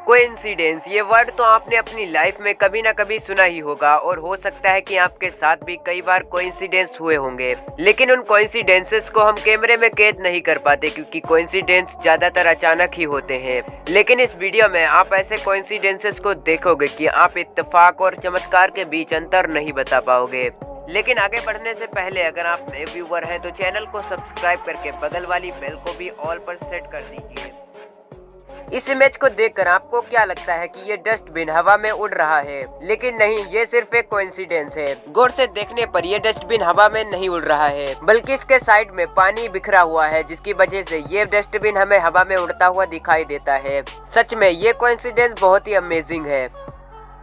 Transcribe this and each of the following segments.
Coincidence, ये word तो आपने अपनी लाइफ में कभी ना कभी सुना ही होगा और हो सकता है कि आपके साथ भी कई बार कोइंसिडेंस हुए होंगे। लेकिन उन कोइंसिडेंसेस को हम कैमरे में कैद नहीं कर पाते क्योंकि कोइंसिडेंस ज्यादातर अचानक ही होते हैं। लेकिन इस वीडियो में आप ऐसे कोइंसिडेंसेस को देखोगे कि आप इत्तेफाक और चमत्कार के बीच अंतर नहीं बता पाओगे। लेकिन आगे बढ़ने से पहले अगर आप नए व्यूवर हैं तो चैनल को सब्सक्राइब करके बगल वाली बेल को भी ऑल पर सेट कर दीजिए। इस इमेज को देखकर आपको क्या लगता है कि ये डस्टबिन हवा में उड़ रहा है? लेकिन नहीं, ये सिर्फ एक कोइंसिडेंस है। गौर से देखने पर ये डस्टबिन हवा में नहीं उड़ रहा है, बल्कि इसके साइड में पानी बिखरा हुआ है, जिसकी वजह से ये डस्टबिन हमें हवा में उड़ता हुआ दिखाई देता है। सच में ये कोइंसिडेंस बहुत ही अमेजिंग है।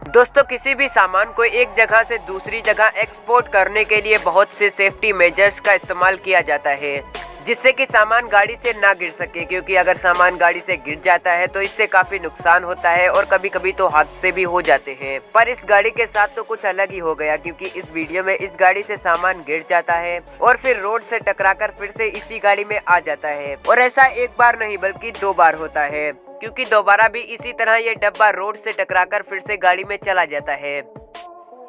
दोस्तों, किसी भी सामान को एक जगह से दूसरी जगह एक्सपोर्ट करने के लिए बहुत से सेफ्टी मेजर्स का इस्तेमाल किया जाता है, जिससे कि सामान गाड़ी से ना गिर सके, क्योंकि अगर सामान गाड़ी से गिर जाता है तो इससे काफी नुकसान होता है और कभी कभी तो हादसे भी हो जाते हैं। पर इस गाड़ी के साथ तो कुछ अलग ही हो गया, क्योंकि इस वीडियो में इस गाड़ी से सामान गिर जाता है और फिर रोड से टकराकर फिर से इसी गाड़ी में आ जाता है। और ऐसा एक बार नहीं बल्कि 2 बार होता है, क्योंकि दोबारा भी इसी तरह ये डब्बा रोड से टकराकर फिर से गाड़ी में चला जाता है।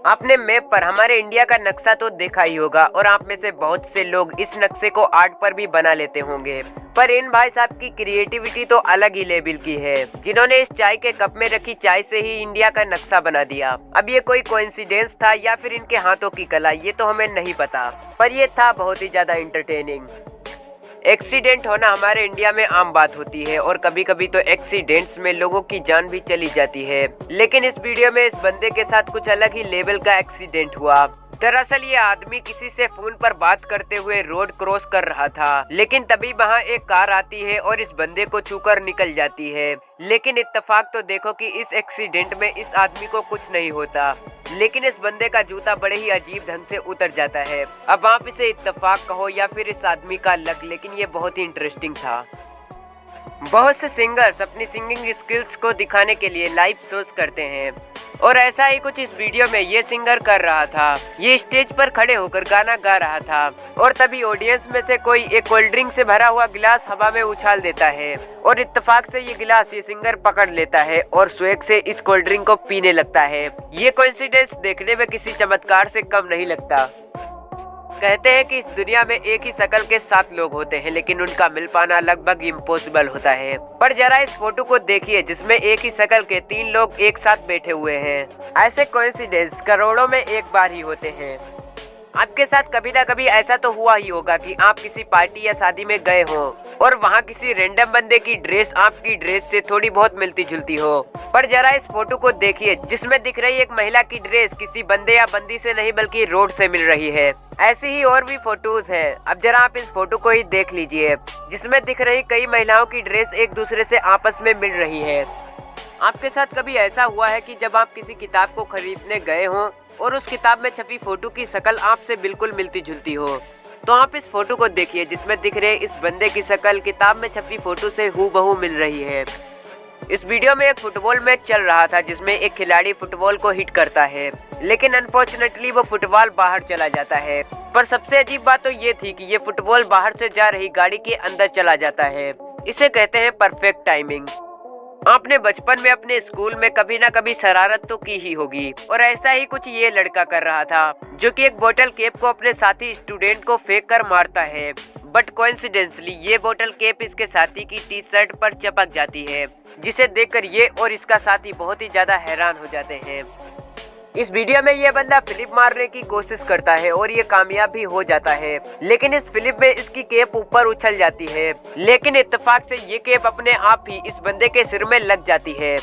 आपने मैप पर हमारे इंडिया का नक्शा तो देखा ही होगा और आप में से बहुत से लोग इस नक्शे को आर्ट पर भी बना लेते होंगे। पर इन भाई साहब की क्रिएटिविटी तो अलग ही लेवल की है, जिन्होंने इस चाय के कप में रखी चाय से ही इंडिया का नक्शा बना दिया। अब ये कोई कोइंसिडेंस था या फिर इनके हाथों की कला, ये तो हमें नहीं पता, पर ये था बहुत ही ज्यादा इंटरटेनिंग। एक्सीडेंट होना हमारे इंडिया में आम बात होती है और कभी कभी तो एक्सीडेंट्स में लोगों की जान भी चली जाती है। लेकिन इस वीडियो में इस बंदे के साथ कुछ अलग ही लेवल का एक्सीडेंट हुआ। दरअसल ये आदमी किसी से फोन पर बात करते हुए रोड क्रॉस कर रहा था, लेकिन तभी वहाँ एक कार आती है और इस बंदे को छूकर निकल जाती है। लेकिन इत्तेफाक तो देखो कि इस एक्सीडेंट में इस आदमी को कुछ नहीं होता, लेकिन इस बंदे का जूता बड़े ही अजीब ढंग से उतर जाता है। अब आप इसे इत्तेफाक कहो या फिर इस आदमी का लक, लेकिन ये बहुत ही इंटरेस्टिंग था। बहुत से सिंगर्स अपनी सिंगिंग स्किल्स को दिखाने के लिए लाइव शोज करते हैं और ऐसा ही कुछ इस वीडियो में ये सिंगर कर रहा था। ये स्टेज पर खड़े होकर गाना गा रहा था और तभी ऑडियंस में से कोई एक कोल्ड ड्रिंक से भरा हुआ गिलास हवा में उछाल देता है और इत्तेफाक से ये गिलास ये सिंगर पकड़ लेता है और स्वैग से इस कोल्ड ड्रिंक को पीने लगता है। ये कोइंसिडेंस देखने में किसी चमत्कार से कम नहीं लगता। कहते हैं कि इस दुनिया में एक ही शक्ल के 7 लोग होते हैं, लेकिन उनका मिल पाना लगभग इम्पॉसिबल होता है। पर जरा इस फोटो को देखिए जिसमें एक ही शक्ल के 3 लोग एक साथ बैठे हुए हैं। ऐसे कोइंसिडेंस करोड़ों में एक बार ही होते हैं। आपके साथ कभी ना कभी ऐसा तो हुआ ही होगा कि आप किसी पार्टी या शादी में गए हो और वहाँ किसी रैंडम बंदे की ड्रेस आपकी ड्रेस से थोड़ी बहुत मिलती जुलती हो। पर जरा इस फोटो को देखिए जिसमें दिख रही एक महिला की ड्रेस किसी बंदे या बंदी से नहीं बल्कि रोड से मिल रही है। ऐसी ही और भी फोटोज हैं। अब जरा आप इस फोटो को ही देख लीजिए जिसमें दिख रही कई महिलाओं की ड्रेस एक दूसरे से आपस में मिल रही है। आपके साथ कभी ऐसा हुआ है कि जब आप किसी किताब को खरीदने गए हो और उस किताब में छपी फोटो की शक्ल आपसे बिल्कुल मिलती जुलती हो? तो आप इस फोटो को देखिए जिसमें दिख रहे इस बंदे की शक्ल किताब में छपी फोटो से हूबहू मिल रही है। इस वीडियो में एक फुटबॉल मैच चल रहा था जिसमें एक खिलाड़ी फुटबॉल को हिट करता है, लेकिन अनफॉर्चुनेटली वो फुटबॉल बाहर चला जाता है। पर सबसे अजीब बात तो ये थी कि ये फुटबॉल बाहर से जा रही गाड़ी के अंदर चला जाता है। इसे कहते हैं परफेक्ट टाइमिंग। आपने बचपन में अपने स्कूल में कभी ना कभी शरारत तो की ही होगी और ऐसा ही कुछ ये लड़का कर रहा था, जो कि एक बोतल कैप को अपने साथी स्टूडेंट को फेंक कर मारता है। बट कोइंसिडेंटली ये बोतल कैप इसके साथी की टी शर्ट पर चिपक जाती है, जिसे देखकर ये और इसका साथी बहुत ही ज्यादा हैरान हो जाते हैं। इस वीडियो में ये बंदा फ्लिप मारने की कोशिश करता है और ये कामयाब भी हो जाता है, लेकिन इस फ्लिप में इसकी कैप ऊपर उछल जाती है। लेकिन इत्तेफाक से ये कैप अपने आप ही इस बंदे के सिर में लग जाती है।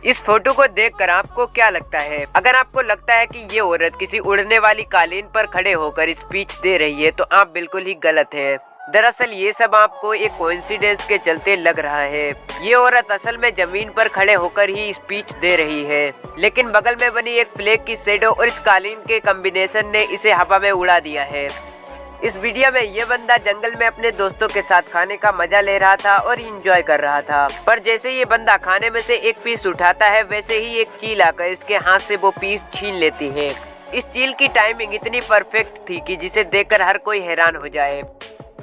इस फोटो को देखकर आपको क्या लगता है? अगर आपको लगता है कि ये औरत किसी उड़ने वाली कालीन पर खड़े होकर स्पीच दे रही है तो आप बिल्कुल ही गलत हैं। दरअसल ये सब आपको एक कोइंसिडेंस के चलते लग रहा है। ये औरत असल में जमीन पर खड़े होकर ही स्पीच दे रही है, लेकिन बगल में बनी एक फ्लैग की शैडो और इस कालीन के कॉम्बिनेशन ने इसे हवा में उड़ा दिया है। इस वीडियो में ये बंदा जंगल में अपने दोस्तों के साथ खाने का मजा ले रहा था और एंजॉय कर रहा था। पर जैसे ये बंदा खाने में से एक पीस उठाता है, वैसे ही एक चील आकर इसके हाथ से वो पीस छीन लेती है। इस चील की टाइमिंग इतनी परफेक्ट थी कि जिसे देखकर हर कोई हैरान हो जाए।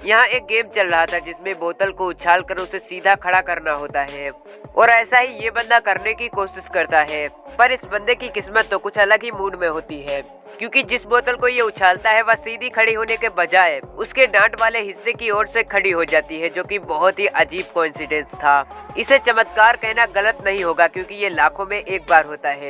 यहाँ एक गेम चल रहा था जिसमें बोतल को उछालकर उसे सीधा खड़ा करना होता है। और ऐसा ही ये बंदा करने की कोशिश करता है। पर इस बंदे की किस्मत तो कुछ अलग ही मूड में होती है, क्योंकि जिस बोतल को ये उछालता है वह सीधी खड़ी होने के बजाय उसके डांट वाले हिस्से की ओर से खड़ी हो जाती है, जो कि बहुत ही अजीब कोइंसिडेंस था। इसे चमत्कार कहना गलत नहीं होगा, क्योंकि ये लाखों में एक बार होता है।